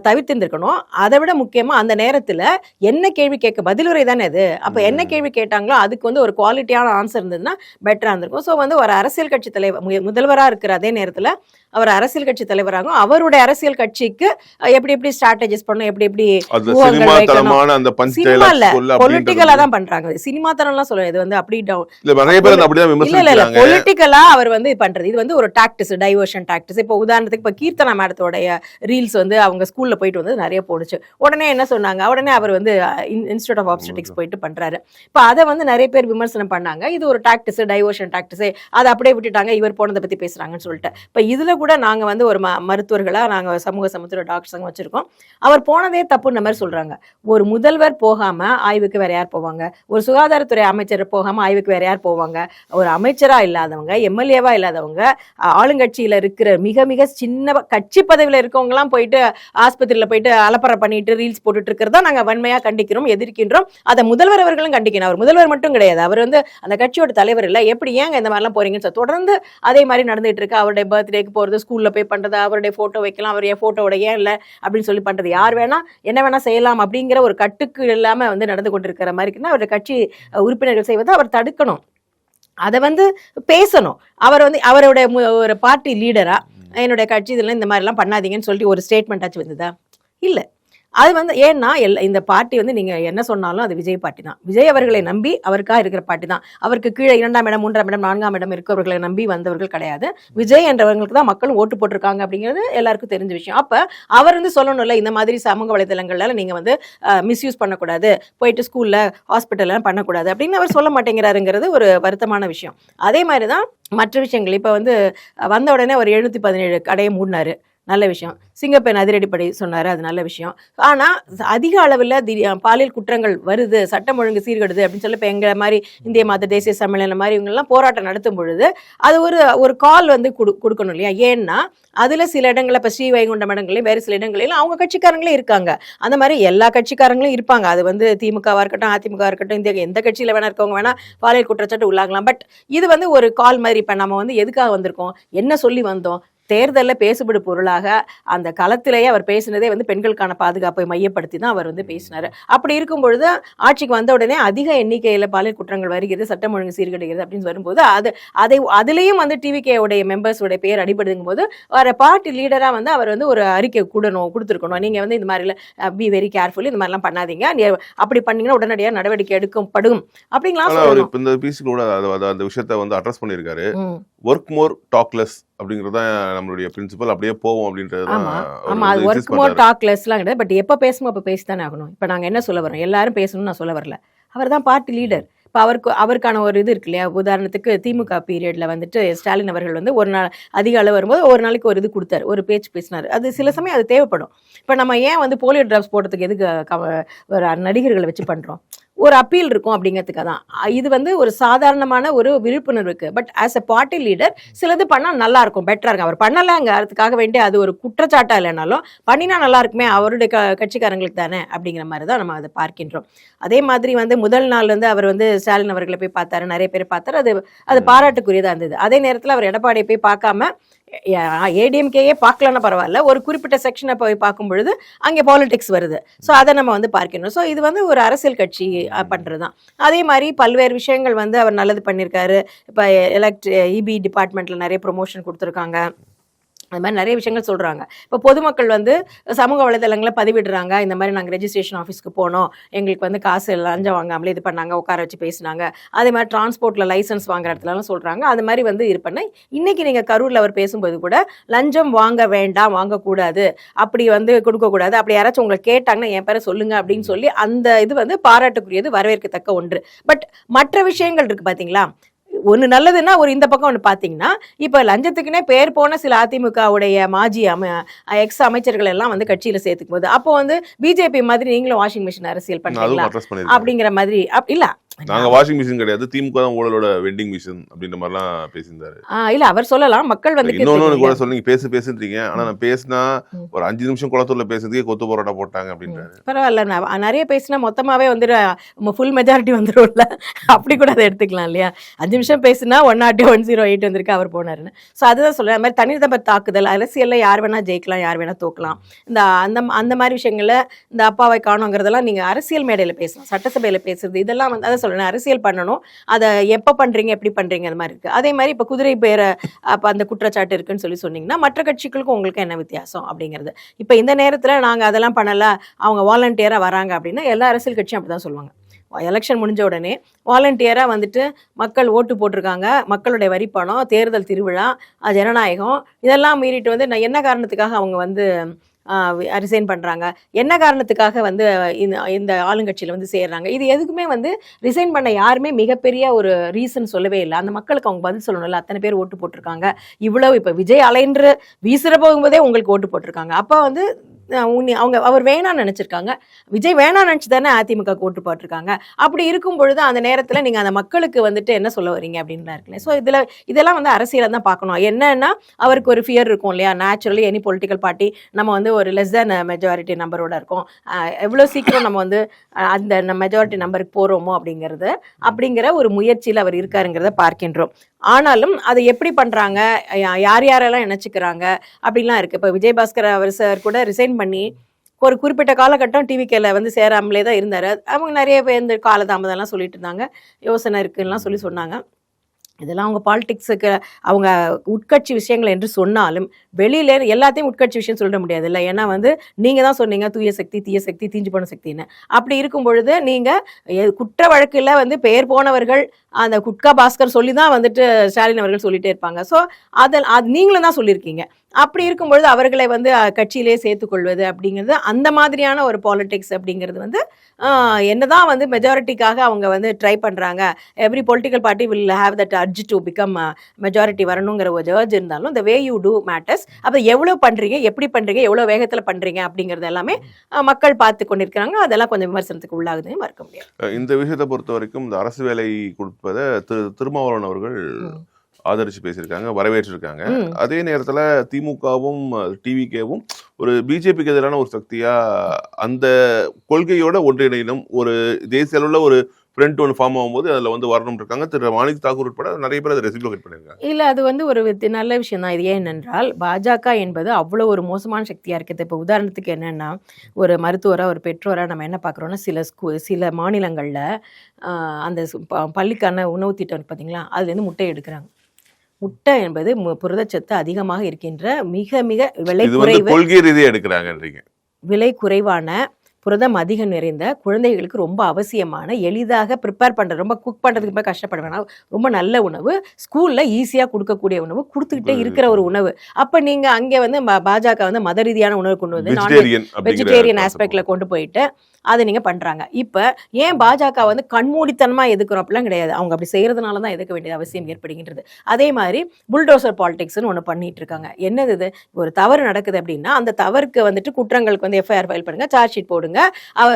தவிர்த்திருந்திருக்கணும். அதை விட முக்கியமா அந்த நேரத்துல என்ன கேள்வி கேட்க, பதிலுரை தானே அது, அப்ப என்ன கேள்வி கேட்டாங்களோ அதுக்கு வந்து ஒரு குவாலிட்டியான ஆன்சர் இருந்ததுன்னா பெட்டரா இருந்திருக்கும். ஸோ வந்து ஒரு அரசியல் கட்சி தலைவர் முதல்வராக இருக்கிற அதே நேரத்துல அவர் அரசியல் கட்சி தலைவராகும், அவருடைய அரசியல் கட்சிக்கு எப்படி ஸ்ட்ராட்டஜிஸ் பண்ணணும், எப்படி பொலிட்டிக்கலா தான் பண்றாங்க. சினிமா தரம்லாம் சொல்ல, இது வந்து அப்படி பொலிட்டிக்கலா அவர் வந்து பண்றது. இது வந்து ஒரு டாக்டிஸ், டைவர்ஷன் டாக்டிஸ். இப்போ உதாரணத்துக்கு இப்போ கீர்த்தனா மேடத்தோடைய ரீல்ஸ் வந்து அவங்க ஸ்கூல்ல போயிட்டு வந்து நிறைய போடுச்சு. உடனே என்ன சொன்னாங்க, உடனே அவர் வந்து இன்ஸ்டிடியூட் ஆஃப் ஆப்ஸ்டெட்டிக்ஸ் போயிட்டு பண்றாரு. இப்போ அதை வந்து நிறைய பேர் விமர்சனம் பண்ணாங்க. இது ஒரு டாக்டிஸ், டைவர்ஷன் டாக்டிஸ், அதை அப்படியே விட்டுட்டாங்க, இவர் போனதை பத்தி பேசுறாங்கன்னு சொல்லிட்டு. இப்போ இதில் கூட நாங்கள் வந்து ஒரு மருத்துவர்களாக நாங்கள் சமூக சமத்துவ டாக்டர்ஸ் வச்சுருக்கோம். அவர் போனதே தப்புன்ற மாதிரி சொல்கிறாங்க. ஒரு முதல்வர் போகாமல் ஆய்வுக்கு வேறு யார் போவாங்க? ஒரு சுகாதாரத்துறை அமைச்சர் போகாமல் ஆய்வுக்கு வேறு யார் போவாங்க? ஒரு அமைச்சராக இல்லாதவங்க, எம்எல்ஏவாக இல்லாதவங்க, ஆளுங்கட்சியில் இருக்கிற மிக மிக சின்ன கட்சி பதவியில் இருக்கவங்கலாம் போயிட்டு ஆஸ்பத்திரியில் போயிட்டு அலப்பறை பண்ணிட்டு ரீல்ஸ் போட்டுட்டு இருக்கிறதா நாங்கள் வன்மையாக கண்டிக்கிறோம், எதிர்க்கின்றோம். அதை முதல்வர் அவர்களும் கண்டிக்கணும். அவர் முதல்வர் மட்டும் கிடையாது, அவர் வந்து அந்த கட்சியோட தலைவர் இல்லை. எப்படி ஏங்க இந்த மாதிரிலாம் போறீங்கன்னு தொடர்ந்து அதே மாதிரி நடந்துட்டு இருக்கு. அவருடைய பர்த்டேக்கு போகிறது, ஸ்கூலில் போய் பண்ணுறது, அவருடைய ஃபோட்டோ வைக்கலாம், அவர் என் ஃபோட்டோவோட ஏன் இல்லை அப்படின்னு சொல்லி பண்ணுறது, யார் வேணா என்ன வேணா செய்யலாம் அப்படிங்கிற ஒரு கட்டுக்கு இல்லாமல் வந்து நடந்து கொண்டிருக்கிற மாதிரி இருக்குன்னா அவருடைய கட்சி உறுப்பினர்கள் செய்வதை அவர் தடுக்கணும். அதை வந்து பேசணும். அவர் வந்து அவருடைய ஒரு பார்ட்டி லீடரா என்னுடைய கட்சி இதெல்லாம் இந்த மாதிரிலாம் பண்ணாதீங்கன்னு சொல்லிட்டு ஒரு ஸ்டேட்மெண்ட் ஆச்சு வந்ததா? இல்லை. அது வந்து ஏன்னா இந்த பார்ட்டி வந்து நீங்கள் என்ன சொன்னாலும் அது விஜய் பார்ட்டி தான். விஜய் அவர்களை நம்பி அவருக்காக இருக்கிற பார்ட்டி தான். அவருக்கு கீழே 2ஆம் இடம் 3ஆம் இடம் 4ஆம் இடம் இருக்கிறவர்களை நம்பி வந்தவர்கள் கிடையாது. விஜய் என்றவர்களுக்கு தான் மக்களும் ஓட்டு போட்டிருக்காங்க அப்படிங்கிறது எல்லாருக்கும் தெரிஞ்ச விஷயம். அப்போ அவர் வந்து சொல்லணும்ல, இந்த மாதிரி சமூக வலைதளங்கள்ல நீங்கள் வந்து மிஸ்யூஸ் பண்ணக்கூடாது, போயிட்டு ஸ்கூலில் ஹாஸ்பிட்டல்லாம் பண்ணக்கூடாது அப்படின்னு அவர் சொல்ல மாட்டேங்கிறாருங்கிறது ஒரு வருத்தமான விஷயம். அதே மாதிரி தான் மற்ற விஷயங்கள். இப்போ வந்து வந்த உடனே ஒரு 717 கடையை மூடினாரு, நல்ல விஷயம். சிங்கப்பெண் அதிரடிப்படை சொன்னார், அது நல்ல விஷயம். ஆனால் அதிக அளவில் பாலியல் குற்றங்கள் வருது, சட்டம் ஒழுங்கு சீர்கெடுது அப்படின்னு சொல்லி இப்போ எங்களை மாதிரி இந்திய மாத தேசிய சம்மேளனம் மாதிரி இவங்கெல்லாம் போராட்டம் நடத்தும் பொழுது அது ஒரு கால் வந்து கொடுக்கணும் இல்லையா? ஏன்னா அதில் சில இடங்களில் இப்போ ஸ்ரீவைகுண்டம் இடங்களையும் வேறு சில இடங்களிலும் அவங்க கட்சிக்காரங்களே இருக்காங்க. அந்த மாதிரி எல்லா கட்சிக்காரங்களும் இருப்பாங்க. அது வந்து திமுகவாக இருக்கட்டும், அதிமுக இருக்கட்டும், இந்திய எந்த கட்சியில் வேணா இருக்கவங்க வேணா பாலியல் குற்றச்சாட்டு உள்ளாகலாம். பட் இது வந்து ஒரு கால் மாதிரி. இப்போ நம்ம வந்து எதுக்காக வந்திருக்கோம், என்ன சொல்லி வந்தோம்? தேர்தலில் பேசுபடு பொருளாக அந்த களத்திலேயே அவர் பேசினதே வந்து பெண்களுக்கான பாதுகாப்பை மையப்படுத்தி தான் அவர் வந்து பேசினார். அப்படி இருக்கும் பொழுது ஆட்சிக்கு வந்த உடனே அதிக எண்ணிக்கையில் பாலியல் குற்றங்கள் வருகிறது, சட்டம் ஒழுங்கு சீர்கெடுகிறது அப்படின்னு வரும்போது அதுலேயும் வந்து டிவிகேவுடைய மெம்பர்ஸோடைய பேர் அடிபடுங்கும் போது வர பார்ட்டி லீடராக வந்து அவர் வந்து ஒரு அறிக்கை கொடுத்துருக்கணும். நீங்கள் வந்து இந்த மாதிரிலாம் பி வெரி கேர்ஃபுல், இந்த மாதிரிலாம் பண்ணாதீங்க, அப்படி பண்ணீங்கன்னா உடனடியாக நடவடிக்கை எடுக்கப்படும் அப்படிங்கலாம் சொல்லணும். இந்த பிசி கூட அந்த விஷயத்தை வந்து அட்ரஸ் பண்ணியிருக்காரு. ஒர்க் மோர் டாக்லெஸ் அப்படிங்கிறது தான் நம்மளுடைய பிரின்சிபல். அப்படியே போவோம் அப்படின்றது. ஆமா, அது ஒர்க் மோர் டாக்லெஸ்லாம் கிடையாது. பட் எப்போ பேசணும் அப்போ பேசித்தானே ஆகணும். இப்போ நாங்கள் என்ன சொல்ல வரோம், எல்லாரும் பேசணும்னு நான் சொல்ல வரல. அவர் தான் பார்ட்டி லீடர். இப்போ அவருக்கான ஒரு இது இருக்கு இல்லையா? உதாரணத்துக்கு திமுக பீரியடில் வந்துட்டு ஸ்டாலின் அவர்கள் வந்து ஒரு நாள் அதிக அளவு வரும்போது ஒரு நாளைக்கு ஒரு இது கொடுத்தாரு, ஒரு பேச்சு பேசினார். அது சில சமயம் அது தேவைப்படும். இப்போ நம்ம ஏன் வந்து போலியோ ட்ராப்ஸ் போடுறதுக்கு எதுக்கு ஒரு நடிகர்களை வச்சு பண்ணுறோம்? ஒரு அப்பீல் இருக்கும் அப்படிங்கிறதுக்காக தான். இது வந்து ஒரு சாதாரணமான ஒரு விழிப்புணர்வுக்கு. But as a party leader சிலது பண்ணால் நல்லா இருக்கும், பெட்டராக இருக்கும். அவர் பண்ணலைங்கிறதுக்காக வேண்டிய அது ஒரு குற்றச்சாட்டாக இல்லைனாலும் பண்ணினா நல்லா இருக்குமே, அவருடைய கட்சிக்காரங்களுக்கு தானே அப்படிங்கிற மாதிரி தான் நம்ம அதை பார்க்கின்றோம். அதே மாதிரி வந்து முதல் நாள் வந்து அவர் வந்து ஸ்டாலின் அவர்களை போய் பார்த்தாரு, நிறைய பேர் பார்த்தாரு. அது பாராட்டுக்குரியதாக இருந்தது. அதே நேரத்தில் அவர் எடப்பாடியை போய் பார்க்காம ஏடிஎம்கேயே பார்க்கலன்னா பரவாயில்ல, ஒரு குறிப்பிட்ட செக்ஷனை போய் பார்க்கும் பொழுது அங்கே பாலிடிக்ஸ் வருது. ஸோ அதை நம்ம வந்து பார்க்கணும். ஸோ இது வந்து ஒரு அரசியல் கட்சி பண்ணுறது தான். அதே மாதிரி பல்வேறு விஷயங்கள் வந்து அவர் நல்லது பண்ணியிருக்காரு. இப்போ இபி டிபார்ட்மெண்ட்டில் நிறைய ப்ரொமோஷன் கொடுத்துருக்காங்க. அது மாதிரி நிறைய விஷயங்கள் சொல்கிறாங்க. இப்போ பொதுமக்கள் வந்து சமூக வலைதளங்களில் பதிவிடுறாங்க, இந்த மாதிரி நாங்கள் ரெஜிஸ்ட்ரேஷன் ஆஃபீஸ்க்கு போனோம், எங்களுக்கு வந்து காசு லஞ்சம் வாங்காமலே இது பண்ணாங்க, உட்கார வச்சு பேசினாங்க. அதே மாதிரி டிரான்ஸ்போர்ட்டில் லைசன்ஸ் வாங்குற இடத்துலலாம் சொல்கிறாங்க. அது மாதிரி வந்து இது பண்ண இன்றைக்கி நீங்கள் கரூரில் அவர் பேசும்போது கூட லஞ்சம் வாங்க வேண்டாம், வாங்கக்கூடாது, அப்படி வந்து கொடுக்கக்கூடாது, அப்படி யாராச்சும் உங்களை கேட்டாங்கன்னா என் பேரை சொல்லுங்கள் அப்படின்னு சொல்லி அந்த இது வந்து பாராட்டுக்குரியது, வரவேற்கத்தக்க ஒன்று. பட் மற்ற விஷயங்கள் இருக்குது பார்த்தீங்களா? ஒன்று நல்லதுன்னா ஒரு இந்த பக்கம் ஒன்று பார்த்தீங்கன்னா, இப்போ லஞ்சத்துக்குன்னே பேர் போன சில அதிமுகவுடைய மாஜி எக்ஸ் அமைச்சர்கள் எல்லாம் வந்து கட்சியில் சேர்த்துக்கும் போது அப்போ வந்து பிஜேபி மாதிரி நீங்களும் வாஷிங் மிஷின் அரசியல் பண்ணுறீங்களா அப்படிங்கிற மாதிரி இல்லை. நாங்க வாஷிங் மிஷின் கிடையாது, திமுக தான் ஊழலோட வெண்டிங் மிஷின் அப்படின்ற மாதிரிலாம் பேசியிருந்தாரு. இல்ல அவர் சொல்லலாம், மக்கள் வந்து இன்னொன்னு கூட சொன்னீங்க, பேசுறீங்க, ஆனா நான் பேசினா ஒரு 5 நிமிஷம் குளத்தூர்ல பேசுறதுக்கே கொத்து போராட்டா போட்டாங்க அப்படின்றாரு. பரவாயில்ல, நிறைய பேசினா மொத்தமாவே வந்து ஃபுல் மெஜாரிட்டி வந்துடும்ல, அப்படி கூட அதை எடுத்துக்கலாம் இல்லையா? 5 நிமிஷம் பேசினா 108 108 வந்திருக்கு அவர் போனாருன்னு. ஸோ அதுதான் சொல்றேன். அது மாதிரி தனிநபர் தாக்குதல், அரசியல்ல யார் வேணா ஜெயிக்கலாம், யார் வேணா தோக்கலாம். அந்த மாதிரி விஷயங்கள்ல இந்த அப்பாவை காணுங்கிறதெல்லாம் நீங்க அரசியல் மேடையில பேசலாம், சட்டசபையில பேசுறது, இதெல்லாம் வந்து அதை சொல்றேன், அரசியல் பண்ணணும். அதை எப்போ பண்றீங்க, எப்படி பண்றீங்க, அது மாதிரி இருக்கு. அதே மாதிரி இப்போ குதிரை பேரை அப்போ அந்த குற்றச்சாட்டு இருக்குன்னு சொன்னீங்கன்னா மற்ற கட்சிகளுக்கும் உங்களுக்கு என்ன வித்தியாசம் அப்படிங்கிறது. இப்போ இந்த நேரத்தில் நாங்கள் அதெல்லாம் பண்ணல, அவங்க வாலண்டியராக வராங்க அப்படின்னா எல்லா அரசியல் கட்சியும் அப்படி தான் சொல்லுவாங்க. எலெக்ஷன் முடிஞ்ச உடனே வாலண்டியராக வந்துட்டு மக்கள் ஓட்டு போட்டிருக்காங்க, மக்களுடைய வரிப்பணம், தேர்தல் திருவிழா, ஜனநாயகம், இதெல்லாம் மீறிட்டு வந்து நான் என்ன காரணத்துக்காக அவங்க வந்து ரிசைன் பண்ணுறாங்க, என்ன காரணத்துக்காக வந்து இந்த ஆளுங்கட்சியில் வந்து சேர்றாங்க, இது எதுக்குமே வந்து ரிசைன் பண்ண யாருமே மிகப்பெரிய ஒரு ரீசன் சொல்லவே இல்லை. அந்த மக்களுக்கு அவங்க பதில் சொல்லணும்ல, அத்தனை பேர் ஓட்டு போட்டிருக்காங்க, இவ்வளவு இப்போ விஜய் அலைன்று வீசுகிற போகும்போதே உங்களுக்கு ஓட்டு போட்டிருக்காங்க. அப்போ வந்து அவர் வேணான்னு நினச்சிருக்காங்க, விஜய் வேணான்னு நினச்சி தானே அதிமுக ஓட்டு போட்டிருக்காங்க. அப்படி இருக்கும் பொழுது அந்த நேரத்தில் நீங்கள் அந்த மக்களுக்கு வந்துட்டு என்ன சொல்ல வரீங்க அப்படின்லாம் இருக்குல்ல. ஸோ இதெல்லாம் வந்து அரசியலை தான் பார்க்கணும். என்னன்னா அவருக்கு ஒரு ஃபியர் இருக்கும் இல்லையா, நேச்சுரலி எனி பொலிட்டிக்கல் பார்ட்டி நம்ம வந்து ஒரு லெஸ் தேன் மெஜாரிட்டி நம்பரோட இருக்கோம், எவ்வளோ சீக்கிரம் நம்ம வந்து அந்த மெஜாரிட்டி நம்பருக்கு போகிறோமோ அப்படிங்கிற ஒரு முயற்சியில் அவர் இருக்காருங்கிறத பார்க்கின்றோம். ஆனாலும் அதை எப்படி பண்ணுறாங்க, யாரெல்லாம் நினச்சிக்கிறாங்க அப்படின்லாம் இருக்குது. இப்போ விஜயபாஸ்கர் அவர் சார் கூட ரிசைன் பண்ணி ஒரு குறிப்பிட்ட காலகட்டம் டிவிகேல வந்து சேராமலே தான் இருந்தார். அவங்க நிறைய பேர் இந்த காலதாமதம்லாம் சொல்லிட்டு இருந்தாங்க, யோசனை இருக்குன்னெலாம் சொன்னாங்க. இதெல்லாம் அவங்க பாலிடிக்ஸுக்கு அவங்க உட்கட்சி விஷயங்கள் என்று சொன்னாலும் வெளியில எல்லாத்தையும் உட்கட்சி விஷயம் சொல்ல முடியாது இல்லை. ஏன்னா வந்து நீங்கள் தான் சொன்னீங்க தூய சக்தி தீய சக்தி தீஞ்சு போன சக்தின்னு. அப்படி இருக்கும் பொழுது நீங்கள் குற்ற வழக்கில் வந்து பெயர் போனவர்கள் அந்த குட்கா பாஸ்கர் சொல்லி தான் வந்துட்டு ஸ்டாலின் அவர்கள் சொல்லிட்டே இருப்பாங்க. ஸோ அது நீங்களும் தான் சொல்லியிருக்கீங்க. அப்படி இருக்கும்பொழுது அவர்களை வந்து கட்சியிலே சேர்த்துக்கொள்வது அப்படிங்கிறது அந்த மாதிரியான ஒரு பாலிடிக்ஸ் அப்படிங்கிறது வந்து என்னதான் வந்து மெஜாரிட்டிக்காக அவங்க வந்து ட்ரை பண்ணுறாங்க, every political party will have that urge to become majority வரணுங்கிற ஒரு அர்ஜ் இருந்தாலும் the way you do matters. அப்போ எவ்வளோ பண்ணுறீங்க, எப்படி பண்ணுறீங்க, எவ்வளோ வேகத்தில் பண்ணுறீங்க அப்படிங்கிறது எல்லாமே மக்கள் பார்த்து கொண்டிருக்கிறாங்க. அதெல்லாம் கொஞ்சம் விமர்சனத்துக்கு உள்ளாகுதுன்னு மறுக்க முடியாது. இந்த விஷயத்தை பொறுத்த வரைக்கும் இந்த அரசு வேலை கொடுப்பதை திருமாவளவன் அவர்கள் ஆதரிச்சு பேசியிருக்காங்க, வரவேற்றிருக்காங்க. அதே நேரத்துல திமுகவும் டிவிகேவும் ஒரு பிஜேபிக்கு எதிரான ஒரு சக்தியா அந்த கொள்கையோட ஒன்றிணையும் ஒரு தேசிய அளவுல ஒரு ஃப்ரண்ட் ஒன்று ஃபார்ம் ஆகும்போது அதில் வந்து வரணும் இருக்காங்க. திரு மாணிக் தாக்கூர் உட்பட நிறைய பேர் அதை ரெசிப்ரோகேட் பண்ணியிருக்காங்க. இல்லை, அது வந்து ஒரு நல்ல விஷயம் தான். இது ஏனென்றால் பாஜக என்பது அவ்வளோ ஒரு மோசமான சக்தியாக இருக்குது. இப்போ உதாரணத்துக்கு என்னென்னா, ஒரு மருத்துவராக ஒரு பெற்றோராக நம்ம என்ன பார்க்குறோன்னா, சில மாநிலங்களில் அந்த பள்ளிக்கான உணவு திட்டம் பார்த்தீங்களா, அதுலேருந்து முட்டை எடுக்கிறாங்க. முட்டை என்பது புரதச்சத்து அதிகமாக இருக்கின்ற மிக மிக விலை குறைவு, கொள்கை ரீதியாக எடுக்கிறாங்கன்றீங்க. விலை குறைவான புரதம் அதிகம் நிறைந்த குழந்தைகளுக்கு ரொம்ப அவசியமான, எளிதாக ப்ரிப்பேர் பண்ணுற, ரொம்ப குக் பண்ணுறதுக்கு ரொம்ப கஷ்டப்பட வேணாம், ரொம்ப நல்ல உணவு, ஸ்கூலில் ஈஸியாக கொடுக்கக்கூடிய உணவு, கொடுத்துக்கிட்டே இருக்கிற ஒரு உணவு. அப்போ நீங்கள் அங்கே வந்து பாஜக வந்து மத ரீதியான உணவு கொண்டு வந்து வெஜிடேரியன் ஆஸ்பெக்டில் கொண்டு போயிட்டு அதை நீங்கள் பண்ணுறாங்க. இப்போ ஏன் பாஜக வந்து கண்மூடித்தனமாக எதுக்குறோம் அப்படிலாம் கிடையாது, அவங்க அப்படி செய்கிறதுனால தான் எதுக்க வேண்டியது அவசியம் ஏற்படுகின்றது. அதே மாதிரி புல்டோசர் பாலிடிக்ஸ்னு ஒன்று பண்ணிட்டு இருக்காங்க. என்னது இது, ஒரு தவறு நடக்குது அப்படின்னா அந்த தவறுக்கு வந்துட்டு குற்றங்களுக்கு வந்து எஃப்ஐஆர் ஃபைல் பண்ணுங்க, சார்ஜ் ஷீட் போடுங்க,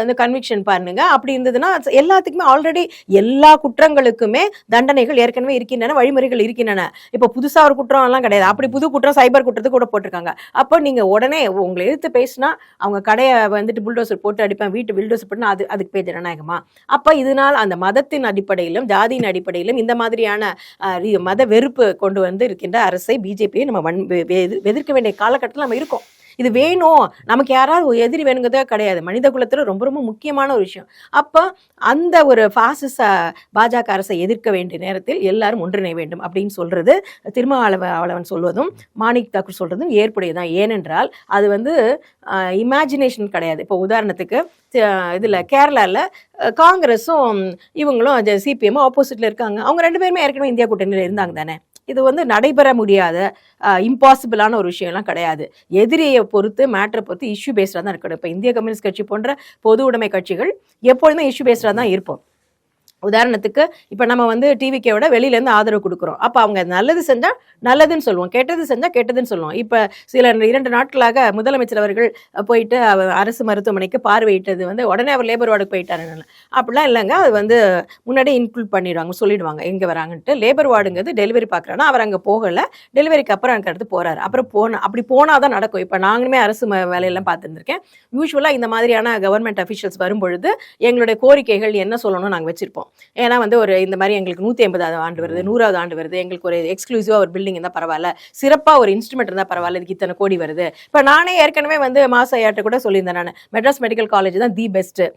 வந்து கன்விக்ஷன் பண்ணுங்க. அப்படி இருந்ததுன்னா எல்லாத்துக்குமே ஆல்ரெடி எல்லா குற்றங்களுக்குமே தண்டனைகள் ஏற்கனவே இருக்கின்றன, வழிமுறைகள் இருக்கின்றன. இப்போ புதுசாக ஒரு குற்றம் எல்லாம் கிடையாது. அப்படி புது குற்றம் சைபர் குற்றத்துக்கு கூட போட்டிருக்காங்க. அப்போ நீங்கள் உடனே உங்களை எதிர்த்து பேசினா அவங்க கடையை வந்துட்டு புல்டோசர் போட்டு அடிப்பேன், வீட்டு பில்டோசர் பண்ணா அதுக்கு பேர் ஜனநாயகமா? அப்போ இதனால் அந்த மதத்தின் அடிப்படையிலும் ஜாதியின் அடிப்படையிலும் இந்த மாதிரியான மத வெறுப்பு கொண்டு வந்து இருக்கின்ற அரசை பிஜேபியை நம்ம எதிர்க்க வேண்டிய காலகட்டத்தில் நம்ம இருக்கோம். இது வேணும், நமக்கு யாராவது எதிரி வேணுங்கிறதே கிடையாது, மனித குலத்தில் ரொம்ப ரொம்ப முக்கியமான ஒரு விஷயம். அப்போ அந்த ஒரு பாசிச பாஜக அரசை எதிர்க்க வேண்டிய நேரத்தில் எல்லாரும் ஒன்றிணை வேண்டும் அப்படின்னு சொல்றது திருமாவளவன் சொல்வதும் மாணிக் தாக்கூர் சொல்றதும் ஏற்புடையதான். ஏனென்றால் அது வந்து இமேஜினேஷன் கிடையாது. இப்போ உதாரணத்துக்கு இதில் கேரளாவில் காங்கிரஸும் இவங்களும் சிபிஎம்மும் ஆப்போசிட்டில் இருக்காங்க. அவங்க ரெண்டு பேருமே ஏற்கனவே இந்தியா கூட்டணியில் இருந்தாங்க தானே. இது வந்து நடைபெற முடியாத இம்பாசிபிளான ஒரு விஷயம்லாம் கிடையாது. எதிரியை பொறுத்து, மேட்டரை பொறுத்து இஷ்யூ பேஸ்டாக தான் இருக்கணும். இப்போ இந்திய கம்யூனிஸ்ட் கட்சி போன்ற பொது உடைமை கட்சிகள் எப்பொழுதுமே இஷ்யூ பேஸ்டாக தான் இருப்போம். உதாரணத்துக்கு இப்போ நம்ம வந்து டிவிக்கோட வெளியிலேருந்து ஆதரவு கொடுக்குறோம். அப்போ அவங்க நல்லது செஞ்சால் நல்லதுன்னு சொல்லுவோம், கெட்டது செஞ்சால் கெட்டதுன்னு சொல்லுவோம். இப்போ சில 2 நாட்களாக முதலமைச்சர் அவர்கள் போயிட்டு அரசு மருத்துவமனைக்கு பார்வையிட்டது வந்து உடனே அவர் லேபர் வார்டுக்கு போயிட்டாருன்னு அப்படிலாம் இல்லைங்க. அது வந்து முன்னாடியே இன்க்ளூட் பண்ணிடுவாங்க, சொல்லிடுவாங்க எங்கே வராங்கன்ட்டு. லேபர் வார்டுங்கிறது டெலிவரி பார்க்குறான்னா அவர் அங்கே போகலை, டெலிவரிக்கு அப்புறம் எனக்கு அடுத்து போகிறாரு. அப்புறம் அப்படி போனால் தான் நடக்கும். இப்போ நாங்களுமே அரசு வேலையெல்லாம் பார்த்துருந்துருக்கேன். யூஸ்வலாக இந்த மாதிரியான கவர்மெண்ட் அஃபிஷியல்ஸ் வரும்பொழுது எங்களுடைய கோரிக்கைகள் என்ன சொல்லணும்னு நாங்கள் வச்சுருப்போம். ஏன்னா வந்து ஒரு இந்த மாதிரி எங்களுக்கு 150வது ஆண்டு வருது, 100வது ஆண்டு வருது, எங்களுக்கு ஒரு எக்ஸ்க்ளூசிவாக ஒரு பில்டிங் இருந்தால் பரவாயில்ல, சிறப்பாக ஒரு இன்ஸ்ட்ருமெண்ட் இருந்தால் பரவாயில்ல, இதுக்கு இத்தனை கோடி வருது. இப்போ நானே ஏற்கனவே வந்து மாசையாட்ட கூட சொல்லியிருந்தேன், நான் மெட்ராஸ் மெடிக்கல் காலேஜ் தான் தி பெஸ்ட்டு,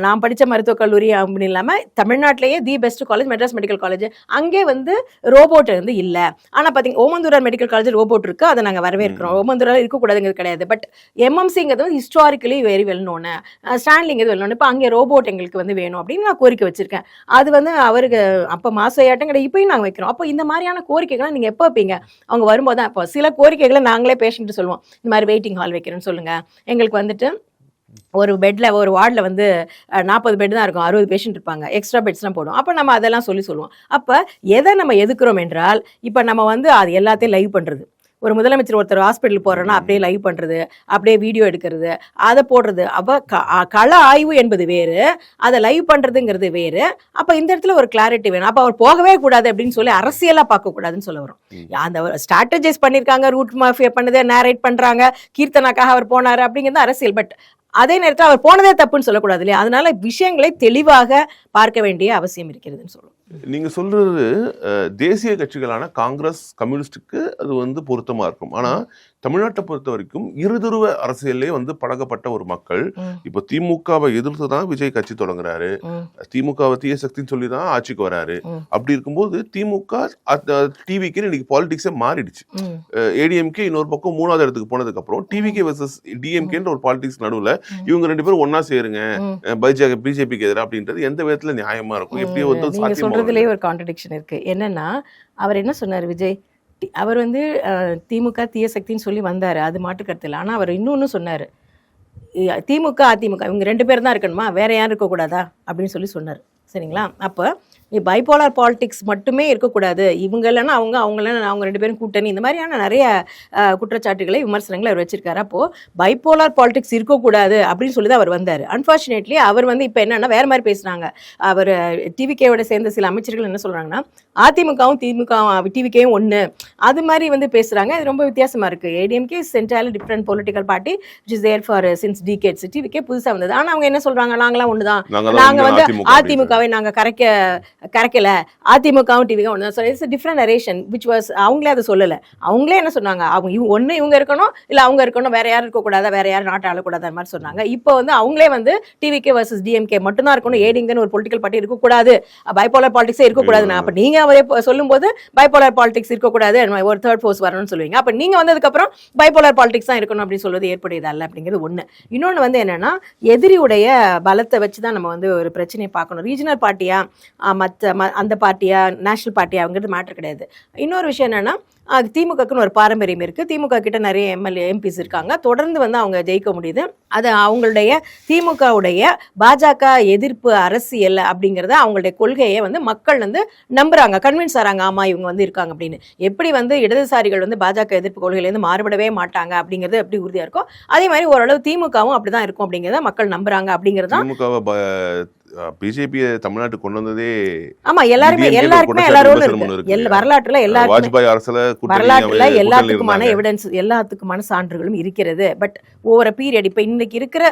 நான் படித்த மருத்துவக் கல்லூரி அப்படின்னு இல்லாமல் தமிழ்நாட்டிலேயே the best college Madras medical college, அங்கே வந்து ரோபோட் வந்து இல்லை. ஆனால் பார்த்தீங்கன்னா ஓமந்தூரார் மெடிக்கல் காலேஜ் ரோபோட் இருக்குது, அதை நாங்கள் வரவேற்கிறோம். ஓமந்தூரால் இருக்கக்கூடாதுங்கிறது கிடையாது. பட் எம்எம்சிங்கிறது வந்து ஹிஸ்டாரிக்கலி வெரி வெல் நோன்னு, ஸ்டான்லிங்கிறது வெல் நோன்னு. இப்போ அங்கே ரோபோட் எங்களுக்கு வந்து வேணும் அப்படின்னு நான் கோரிக்கை வச்சிருக்கேன். அது வந்து அவருக்கு அப்போ மாசையாட்டம் கிடையாது, இப்பயும் நாங்கள் வைக்கிறோம். அப்போ இந்த மாதிரியான கோரிக்கைகளை நீங்கள் எப்போ வைப்பீங்க? அவங்க வரும்போது தான். இப்போ சில கோரிக்கைகளை நாங்களே பேஷண்ட்டு சொல்லுவோம், இந்த மாதிரி வெயிட்டிங் ஹால் வைக்கிறேன்னு சொல்லுங்கள், எங்களுக்கு வந்துட்டு ஒரு பெட்டில் ஒரு வார்டில் வந்து 40 பெட் தான் இருக்கும், 60 பேஷண்ட் இருப்பாங்க, எக்ஸ்ட்ரா பெட்ஸ்லாம் போடும். அப்போ நம்ம அதெல்லாம் சொல்லுவோம். அப்போ எதை நம்ம எதுக்குறோம் என்றால், இப்போ நம்ம வந்து அது எல்லாத்தையும் லைவ் பண்ணுறது. ஒரு முதலமைச்சர் ஒருத்தர் ஹாஸ்பிட்டல் போகிறோன்னா அப்படியே லைவ் பண்ணுறது, அப்படியே வீடியோ எடுக்கிறது, அதை போடுறது. அப்போ கள ஆய்வு என்பது வேறு, அதை லைவ் பண்ணுறதுங்கிறது வேறு. அப்போ இந்த இடத்துல ஒரு கிளாரிட்டி வேணும். அப்போ அவர் போகவே கூடாது அப்படின்னு சொல்லி அரசியலாக பார்க்கக்கூடாதுன்னு சொல்ல வரும். அந்த ஸ்ட்ராட்டஜைஸ் பண்ணியிருக்காங்க, ரூட் மாஃபியா பண்ணுது, நேரேட் பண்ணுறாங்க, கீர்த்தனாக்காக அவர் போனார் அப்படிங்கிறது அரசியல். பட் அதே நேரத்தில் அவர் போனதே தப்புன்னு சொல்லக்கூடாது இல்லையா? அதனால விஷயங்களை தெளிவாக பார்க்க வேண்டிய அவசியம் இருக்கிறதுன்னு சொல்லுவோம். நீங்க சொல்றது தேசிய கட்சிகளான காங்கிரஸ், கம்யூனிஸ்டுக்கு அது வந்து பொருத்தமா இருக்கும். ஆனா தமிழ்நாட்டை பொறுத்த வரைக்கும் இருதுருவ அரசியலே வந்து பழகப்பட்ட ஒரு மக்கள். இப்போ திமுகவை எதிர்த்து தான் விஜய் கட்சி தொடங்குறாரு, திமுகவை தீய சக்தின்னு சொல்லி தான் ஆட்சிக்கு வராரு. அப்படி இருக்கும்போது திமுக டிவிக்கு இன்னைக்கு பாலிடிக்ஸே மாறிடுச்சு. ஏடிஎம்கே இன்னொரு பக்கம் 3வது இடத்துக்கு போனதுக்கு அப்புறம் டிவிகே வெர்சஸ் டிஎம்கேன்ற ஒரு பாலிடிக்ஸ் நடுவுல இவங்க 2 பேரும் ஒன்னா சேருங்க பிஜேபிக்கு எதிராக அப்படின்றது எந்த விதத்துல நியாயமா இருக்கும்? எப்படி வந்து சொல்றதுலயே ஒரு கான்ட்ரடிக்ஷன் இருக்கு. என்னன்னா, அவர் என்ன சொன்னார் விஜய், அவர் வந்து திமுக தீய சக்தின்னு சொல்லி வந்தாரு, அது மாற்றுக்கருத்து இல்லை. ஆனா அவர் இன்னொன்னு சொன்னாரு, திமுக அதிமுக இவங்க 2 பேர் தான் இருக்கணுமா, வேற யாரும் இருக்கக்கூடாதா அப்படின்னு சொல்லி சொன்னார். சரிங்களா? அப்போ பைபோலார் பாலிடிக்ஸ் மட்டுமே இருக்கக்கூடாது, இவங்க இல்லைன்னா அவங்க, அவங்க இல்லைன்னா அவங்க 2 பேரும் கூட்டணி, இந்த மாதிரியான நிறைய குற்றச்சாட்டுகளை விமர்சனங்களை அவர் வச்சிருக்காரு. அப்போது பைபோலார் பாலிடிக்ஸ் இருக்கக்கூடாது அப்படின்னு சொல்லி தான் அவர் வந்தார். அன்ஃபார்ச்சுனேட்லி அவர் வந்து இப்போ என்னன்னா வேறு மாதிரி பேசுகிறாங்க. அவர் டிவிகேவோட சேர்ந்த சில அமைச்சர்கள் என்ன சொல்கிறாங்கன்னா, அதிமுகவும் டிவிகேயும் ஒன்று, அது மாதிரி வந்து பேசுகிறாங்க. இது ரொம்ப வித்தியாசமாக இருக்குது. ADMK is entirely different political party which is there for since decades. TVK புதுசாக வந்தது. ஆனால் அவங்க என்ன சொல்கிறாங்க, நாங்களாம் ஒன்று தான், நாங்கள் வந்து அதிமுகவை நாங்கள் கரைக்கல, அதிமுகவும் டிவிக்கும் ஒன்று தான். It's different narration which was, அவங்களே அதை சொல்லலை. அவங்களே என்ன சொன்னாங்க, அவங்க ஒன்று இவங்க இருக்கணும், இல்லை அவங்க இருக்கணும், வேற யாரும் இருக்கக்கூடாதா, வேற யாரும் நாட்டை ஆளக்கூடாது, அந்த மாதிரி சொன்னாங்க. இப்போ வந்து அவங்களே வந்து டிவிகே வர்சஸ் டிஎம்கே மட்டும்தான் இருக்கணும், ஏடிஎம்கேன்னு ஒரு பொலிட்டிக்கல் பார்ட்டி இருக்கக்கூடாது, பைபோலார் பாலிடிக்ஸே இருக்கக்கூடாது. அப்போ நீங்கள் அவரே சொல்லும்போது பைபோலார் பாலிடிக்ஸ் இருக்கக்கூடாது, ஒரு தேர்ட் ஃபோர்ஸ் வரணும்னு சொல்லுவீங்க. அப்போ நீங்கள் வந்ததுக்கப்புறம் பைபோலார் பாலிடிக்ஸ் தான் இருக்கணும் அப்படின்னு சொல்வது ஏற்புடையது அல்ல அப்படிங்கிறது ஒன்று. இன்னொன்று வந்து என்னன்னா, எதிரியுடைய பலத்தை வச்சு தான் நம்ம வந்து ஒரு பிரச்சனையை பார்க்கணும். ரீஜனல் பார்ட்டியா அந்த பார்ட்டியா நேஷனல் பார்ட்டியாங்கிறது மேட்டர் கிடையாது. இன்னொரு விஷயம் என்னன்னா, திமுகக்குன்னு ஒரு பாரம்பரியம் இருக்குது. திமுக கிட்ட நிறைய எம்எல்ஏ எம்பிஸ் இருக்காங்க, தொடர்ந்து வந்து அவங்க ஜெயிக்க முடியுது. அது அவங்களுடைய திமுகவுடைய பாஜக எதிர்ப்பு அரசியல் அப்படிங்கிறத, அவங்களுடைய கொள்கையை வந்து மக்கள் வந்து நம்புறாங்க, கன்வின்ஸ் ஆகிறாங்க. ஆமாம் இவங்க வந்து இருக்காங்க அப்படின்னு. எப்படி வந்து இடதுசாரிகள் வந்து பாஜக எதிர்ப்பு கொள்கையிலேருந்து மாறுபடவே மாட்டாங்க அப்படிங்கிறது எப்படி உறுதியாக இருக்கும், அதே மாதிரி ஓரளவு திமுகவும் அப்படி தான் இருக்கும் அப்படிங்கிறத மக்கள் நம்புறாங்க அப்படிங்கிறது தான். பிஜேபி தமிழ்நாட்டுக்கு கொண்டு வந்ததே ஆமா, எல்லாருக்குமே வரலாற்றுல எல்லாத்துக்குமான எவிடன்ஸ், எல்லாத்துக்குமான சான்றுகளும் இருக்கிறது. பட் ஒவ்வொரு பீரியட், இப்ப இன்னைக்கு இருக்கிற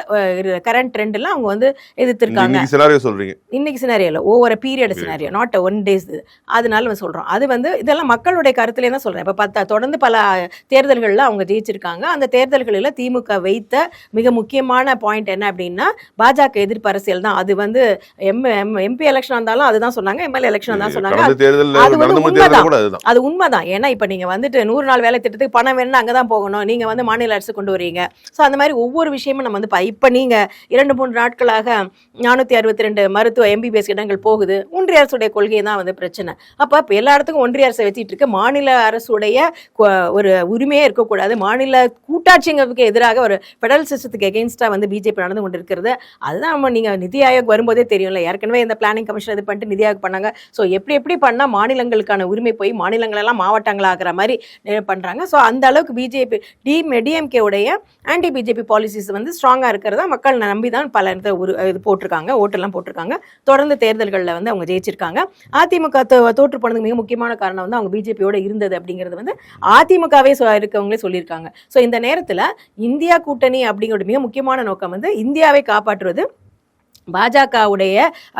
கரண்ட் ட்ரெண்ட் எல்லாம் அவங்க வந்து எதிர்த்திருக்காங்க. இன்னைக்கு சினாரியோ ஒவ்வொரு period scenario, not one days. அதனால சொல்றோம், அது வந்து இதெல்லாம் மக்களுடைய கருத்துல தான் சொல்றேன். இப்ப தொடர்ந்து பல தேர்தல்கள்ல அவங்க ஜெயிச்சிருக்காங்க. அந்த தேர்தல்களில் திமுக வைத்த மிக முக்கியமான பாயிண்ட் என்ன அப்படின்னா, பாஜக எதிர்ப்பு அரசியல் தான். அது வந்து எம்பி எலெக்ஷன் இருந்தாலும் அதுதான் சொன்னாங்க, எம்எல்ஏ எலெக்ஷன் தான் சொன்னாங்க. அது உண்மைதான். ஏன்னா இப்ப நீங்க வந்துட்டு 100 நாள் வேலை திட்டத்துக்கு பணம் வேணும்னா அங்கதான் போகணும், நீங்க வந்து மாநில அரசு கொண்டு வரீங்க. சோ அந்த மாதிரி ஒவ்வொரு விஷயமும் நம்ம வந்து இப்ப நீங்க 2-3 நாட்களாக 462 மருத்துவ எம்பிபிஎஸ் இடங்கள் போகுது. ஒன்றிய அரசுடைய கொள்கை தான் வந்து பிரச்சனை. அப்ப எல்லா இடத்துக்கும் ஒன்றிய அரசை வச்சுட்டு இருக்கு, மாநில அரசுடைய ஒரு உரிமையே இருக்கக்கூடாது. மாநில கூட்டாட்சிங்களுக்கு எதிராக ஒரு பெடரல் சிஸ்டத்துக்கு எகெயின்ஸ்டா வந்து பிஜேபி நடந்து கொண்டு இருக்கிறது. அதுதான் நம்ம நீங்க நிதி ஆயோக் வரும்போதே தெரியும்ல, ஏற்கனவே இந்த பிளானிங் கமிஷன் இது பண்ணிட்டு நிதி ஆயோக் பண்ணாங்க. ஸோ எப்படி பண்ணா மாநிலங்களுக்கான உரிமை போய் மாநிலங்கள் எல்லாம் மாவட்டங்கள் ஆகிற மாதிரி பண்றாங்க. ஸோ அந்த அளவுக்கு பிஜேபி டிஎம்கே உடைய ஆன்டி பிஜேபி பாலிசிஸ் வந்து ஸ்ட்ராங்கா இருக்கிறதா மக்கள் நம்பி தான் பல இது போட்டிருக்காங்க, ஓட்டெல்லாம் போட்டிருக்காங்க. தொடர்ந்து தேர்தல்களில் வந்து அவங்க ஜெயிச்சிருக்காங்க. அதிமுக தோற்று போனதுக்கு மிக முக்கியமான காரணம் வந்து அவங்க பிஜேபியோட இருந்தது அப்படிங்கிறது வந்து அதிமுகவே இருக்கவங்களே சொல்லியிருக்காங்க. ஸோ இந்த நேரத்தில் இந்தியா கூட்டணி அப்படிங்கிற மிக முக்கியமான நோக்கம் வந்து இந்தியாவை காப்பாற்றுவது, பாஜகவுடைய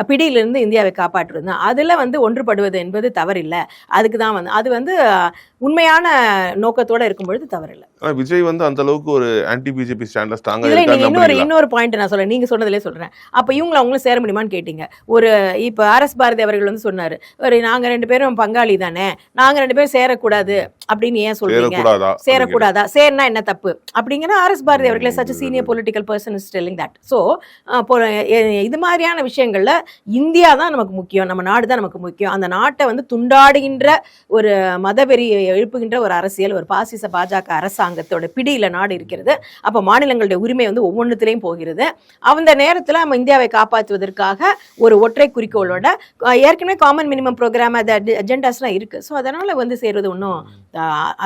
பிடியிலிருந்து இந்தியாவை காப்பாற்றுவது. அதில் வந்து ஒன்றுபடுவது என்பது தவறில்லை. அதுக்கு தான் வந்து அது வந்து உண்மையான நோக்கத்தோட இருக்கும்பொழுது தவறில்லை. ஆனா விஜய் வந்து அந்த அளவுக்கு ஒரு ஆன்டி பிஜேபி ஸ்டாண்ட்ல ஸ்ட்ராங்கா இதுல நீங்க இருக்காரு. இன்னொரு பாயிண்ட் நான் சொல்றேன், நீங்க சொன்னதுலேயே சொல்றேன். அப்ப இவங்களும் அவங்களும் சேர முடியுமான்னு கேட்டீங்க. இப்ப ஆர்எஸ் பாரதி அவர்கள் வந்து சொன்னாரு, நாங்க 2 பேரும் பங்காளி தானே, நாங்க 2 பேரும் சேரக்கூடாது அப்படின்னு ஏன் சொல்றீங்க? சேரக்கூடாதா? சேர்னா என்ன தப்பு அப்படிங்கிற ஆர்எஸ் பாரதி அவர்களே such senior political person is telling that. So இது மாதிரியான விஷயங்கள்ல இந்தியா தான் நமக்கு முக்கியம், நம்ம நாடு தான் நமக்கு முக்கியம். அந்த நாட்டை வந்து துண்டாடுகின்ற ஒரு மதவெறியை எழுப்புகின்ற ஒரு அரசியல், ஒரு பாசிச பாஜக அரசாங்கத்தோட பிடியில நாடு இருக்கிறது. அப்ப மாநிலங்களுடைய உரிமை வந்து ஒவ்வொன்றுத்திலையும் போகிறது. அந்த நேரத்துல நம்ம இந்தியாவை காப்பாற்றுவதற்காக ஒரு ஒற்றை குறிக்கோளோட ஏற்கனவே காமன் மினிமம் ப்ரோக்ராம் அஜெண்டாஸ்லாம் இருக்கு. ஸோ அதனால வந்து சேர்வது ஒன்றும்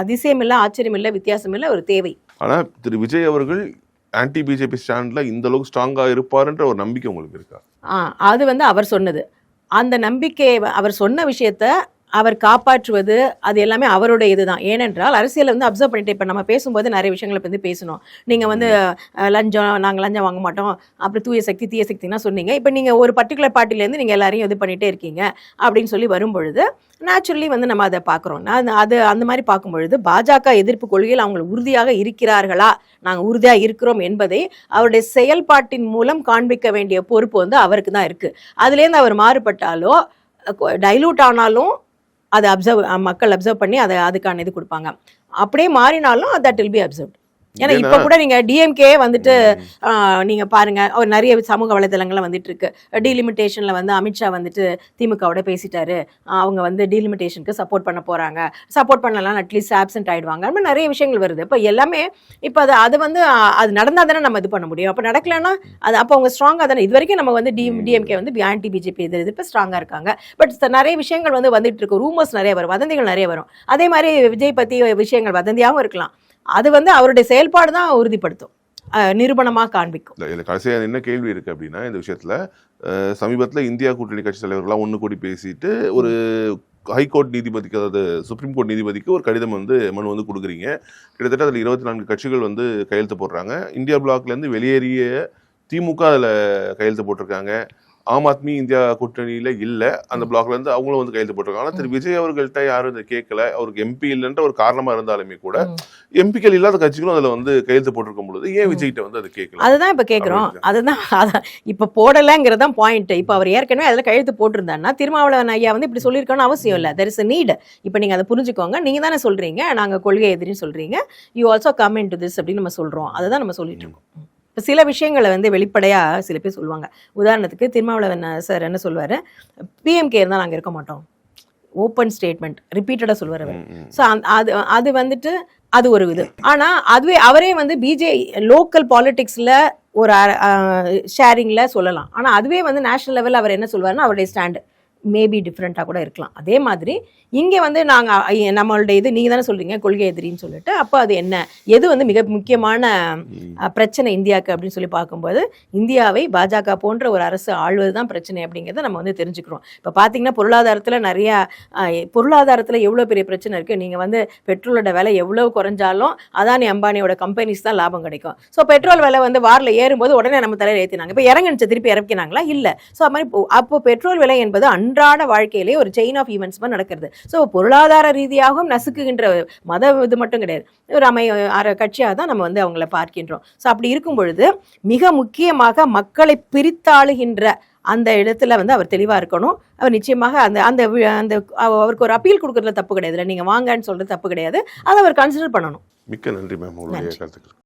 அதிசயம் இல்லை, ஆச்சரியம் இல்லை, வித்தியாசம் இல்லை, ஒரு தேவை. ஆனா திரு விஜய் அவர்கள் ஆன்டி பிஜேபி ஸ்டாண்ட்ல இந்த அளவுக்கு ஸ்ட்ராங்கா இருப்பாருன்ற ஒரு நம்பிக்கை உங்களுக்கு இருக்கா? அது வந்து அவர் சொன்னது. அந்த நம்பிக்கை, அவர் சொன்ன விஷயத்த அவர் காப்பாற்றுவது, அது எல்லாமே அவருடைய இதுதான். ஏனென்றால் அரசியலை வந்து அப்சர்வ் பண்ணிட்டு இப்போ நம்ம பேசும்போது நிறைய விஷயங்களை வந்து பேசணும். நீங்கள் வந்து லஞ்சம், நாங்கள் லஞ்சம் வாங்க மாட்டோம், அப்புறம் தூய சக்தி தீய சக்தினா சொன்னீங்க. இப்போ நீங்கள் ஒரு பர்டிகுலர் பார்ட்டிலேருந்து நீங்கள் எல்லாரையும் இது பண்ணிகிட்டே இருக்கீங்க அப்படின்னு சொல்லி வரும்பொழுது நேச்சுரலி வந்து நம்ம அதை பார்க்குறோம். அது அந்த மாதிரி பார்க்கும்பொழுது பாஜக எதிர்ப்பு கொள்கையில் அவங்க உறுதியாக இருக்கிறார்களா, நாங்கள் உறுதியாக இருக்கிறோம் என்பதை அவருடைய செயல்பாட்டின் மூலம் காண்பிக்க வேண்டிய பொறுப்பு வந்து அவருக்கு தான் இருக்குது. அதுலேருந்து அவர் மாறுபட்டாலோ டைலூட் ஆனாலும் அதை மக்கள் அப்சர்வ் பண்ணி அதுக்கான இது கொடுப்பாங்க. அப்படியே மாறினாலும் தட் வில் பி அப்சர்வ்ட். ஏன்னா இப்போ கூட நீங்க டிஎம்கே வந்துட்டு நீங்க பாருங்க, ஒரு நிறைய சமூக வலைதளங்கள்ல வந்துட்டு இருக்கு. டீலிமிட்டேஷன்ல வந்து அமித்ஷா வந்துட்டு திமுகவோட பேசிட்டாரு, அவங்க வந்து டீலிமிட்டேஷனுக்கு சப்போர்ட் பண்ண போறாங்க, சப்போர்ட் பண்ணலாம் அட்லீஸ்ட் ஆப்சென்ட் ஆயிடுவாங்க, அந்த மாதிரி நிறைய விஷயங்கள் வருது. இப்போ எல்லாமே இப்போ அது வந்து அது நடந்தா தானே நம்ம இது பண்ண முடியும். அப்போ நடக்கலன்னா அது அப்போ அவங்க ஸ்ட்ராங்கா தானே. இது வரைக்கும் நம்ம வந்து டிஎம்கே வந்து ஆன்டி பிஜேபி எதிர்ப்பு ஸ்ட்ராங்கா இருக்காங்க. பட் நிறைய விஷயங்கள் வந்து வந்துட்டு இருக்கு, ரூமர்ஸ் நிறைய வரும், வதந்திகள் நிறைய வரும். அதே மாதிரி விஜய் பத்தி விஷயங்கள் வதந்தியாகவும் இருக்கலாம். அது வந்து அவருடைய செயல்பாடு தான் உறுதிப்படுத்தும், நிரூபணமாக காண்பிக்கும். இல்லை கடைசியாக என்ன கேள்வி இருக்குது அப்படின்னா, இந்த விஷயத்தில் சமீபத்தில் இந்தியா கூட்டணி கட்சி தலைவர்களாக ஒன்று கூடி பேசிட்டு ஒரு ஹைகோர்ட் நீதிபதிக்கு, அதாவது சுப்ரீம் கோர்ட் நீதிபதிக்கு ஒரு கடிதம் வந்து மனு வந்து கொடுக்குறீங்க. கிட்டத்தட்ட அதில் 24 கட்சிகள் வந்து கையெழுத்து போடுறாங்க. இந்தியா பிளாக்லேருந்து வெளியேறிய திமுக அதில் கையெழுத்து போட்டிருக்காங்க. ஆம் ஆத்மி இந்தியா கூட்டணியில இல்ல, அந்த பிளாக்ல இருந்து அவங்களும் வந்து கையெழுத்து போட்டிருக்காங்க. ஆனா திரு விஜய் அவர்கள்ட்ட யாரும் இதை கேட்கல. அவருக்கு எம்பி இல்லைன்ற ஒரு காரணமா இருந்தாலுமே கூட எம்பிக்கள் இல்லாத கட்சிகளும் அதுல வந்து கையெழுத்து போட்டிருக்கும் பொழுது ஏன் விஜய்கிட்ட வந்து அதை கேட்கல? அதுதான் இப்ப கேட்கிறோம். அதுதான் இப்ப போடலங்கிறதான் பாயிண்ட். இப்ப அவர் ஏற்கனவே அதுல கையெழுத்து போட்டிருந்தாருன்னா திருமாவளவன் ஐயா வந்து இப்படி சொல்லியிருக்கணும்னு அவசியம் இல்லை. There is a need. இப்ப நீங்க அதை புரிஞ்சுக்கோங்க. நீங்க தானே சொல்றீங்க நாங்க கொள்கை எதிரின்னு சொல்றீங்க, you also come in to this அப்படின்னு நம்ம சொல்றோம். அதை தான் நம்ம சொல்லிட்டு இருக்கோம். இப்போ சில விஷயங்களை வந்து வெளிப்படையாக சில பேர் சொல்லுவாங்க. உதாரணத்துக்கு திருமாவளவன் சார் என்ன சொல்லுவார், பிஎம்கே இருந்தால் நாங்கள் இருக்க மாட்டோம், ஓப்பன் ஸ்டேட்மெண்ட் ரிப்பீட்டடாக சொல்லுவார் அவர். ஸோ அது வந்துட்டு அது ஒரு இது. ஆனால் அதுவே அவரே வந்து லோக்கல் பாலிட்டிக்ஸில் ஒரு ஷேரிங்கில் சொல்லலாம். ஆனால் அதுவே வந்து நேஷனல் லெவலில் அவர் என்ன சொல்வார்னா அவருடைய ஸ்டாண்டு மேபி டிஃப்ரெண்ட்டாக கூட இருக்கலாம். அதே மாதிரி இங்கே வந்து நாங்கள் நம்மளுடைய இது நீங்கள் தானே சொல்கிறீங்க கொள்கை எதிரின்னு சொல்லிட்டு, அப்போ அது என்ன, எது வந்து மிக முக்கியமான பிரச்சனை இந்தியாவுக்கு அப்படின்னு சொல்லி பார்க்கும்போது இந்தியாவை பாஜக போன்ற ஒரு அரசு ஆள்வது தான் பிரச்சனை அப்படிங்கிறத நம்ம வந்து தெரிஞ்சுக்கிறோம். இப்போ பார்த்தீங்கன்னா பொருளாதாரத்தில் எவ்வளோ பெரிய பிரச்சனை இருக்குது. நீங்கள் வந்து பெட்ரோலோட விலை எவ்வளோ குறைஞ்சாலும் அதானி அம்பானியோட கம்பெனிஸ் தான் லாபம் கிடைக்கும். ஸோ பெட்ரோல் விலை வந்து வாரில் ஏறும்போது உடனே நம்ம தலையில் ஏற்றினாங்க, இப்போ இறங்குனுச்சு திருப்பி இறக்கினாங்களா? இல்லை. ஸோ அது மாதிரி அப்போ பெட்ரோல் விலை என்பது அன்றாட வாழ்க்கையிலே ஒரு செயின் ஆஃப் ஈவெண்ட்ஸ் மாதிரி நடக்கிறது. ஸோ பொருளாதார ரீதியாகவும் நசுக்குகின்ற மத இது மட்டும் கிடையாது, ஒரு கட்சியாக தான் நம்ம வந்து அவங்கள பார்க்கின்றோம். ஸோ அப்படி இருக்கும் பொழுது மிக முக்கியமாக மக்களை பிரித்தாளுகின்ற அந்த இடத்துல வந்து அவர் தெளிவாக இருக்கணும். அவர் நிச்சயமாக அந்த அவருக்கு ஒரு அப்பீல் கொடுக்கறதுல தப்பு கிடையாது, நீங்கள் வாங்கன்னு சொல்றது தப்பு கிடையாது, அதை அவர் கன்சிடர் பண்ணணும். மிக்க நன்றி மேம், உங்களுடைய கருத்துக்கள்.